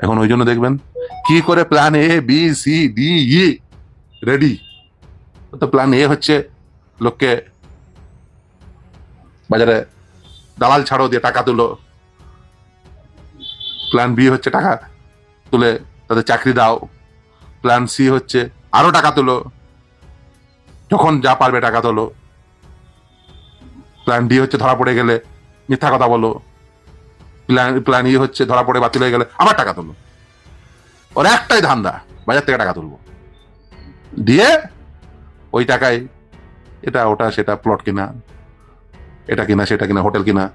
এখন ওই জন্য দেখবেন কি করে plan A B C D E ready. তো প্ল্যান এ হচ্ছে লোককে বাজারে দালাল ছাড়ো দিয়ে টাকা তুলো, প্ল্যান বি হচ্ছে টাকা তুলে তাদের চাকরি দাও, প্ল্যান সি হচ্ছে আরো টাকা তুলো, যখন যা পারবে টাকা তোলো, প্ল্যান ডি হচ্ছে ধরা পড়ে গেলে মিথ্যা কথা বলো, প্ল্যান ই হচ্ছে ধরা পড়ে বাতিল হয়ে গেলে আবার টাকা তোলো। ওর একটাই ধান্দা, বাজার থেকে টাকা তুলবো, দিয়ে ওই টাকায় এটা ওটা সেটা প্লট কিনা, এটা কিনা সেটা কিনা, হোটেল কিনা।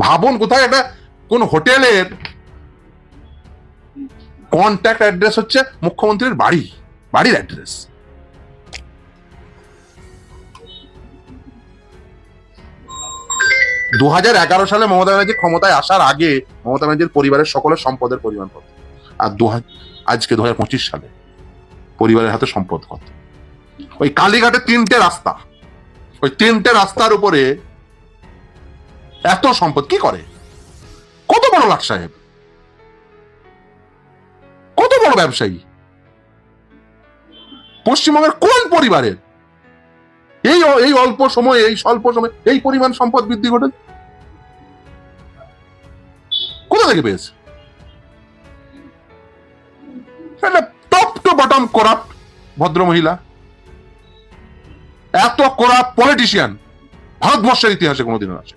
ভাবুন কোথায় একটা কোন হোটেলের কন্ট্যাক্ট অ্যাড্রেস হচ্ছে মুখ্যমন্ত্রীর বাড়ির অ্যাড্রেস। দু সালে মমতা ব্যানার্জি ক্ষমতায় আসার আগে মমতা ব্যানার্জির পরিবারের সকলের সম্পদের পরিমাণ কত, আর আজকে 2025 সালে পরিবারের হাতে সম্পদ কত? ওই কালীঘাটে 3টে রাস্তা, ওই 3টে রাস্তার উপরে এত সম্পদ কি করে? কত বড় লাট সাহেব, কত বড় ব্যবসায়ী, পশ্চিমবঙ্গের কোন পরিবারের এই অল্প সময়ে এই স্বল্প সময়ে এই পরিমাণ সম্পদ বৃদ্ধি ঘটে? কোথা থেকে পেয়েছে? টপ টু বটম করাপ্ট ভদ্র মহিলা, এত করাপ্ট পলিটিশিয়ান ভারতবর্ষের ইতিহাসে কোনোদিন আছে?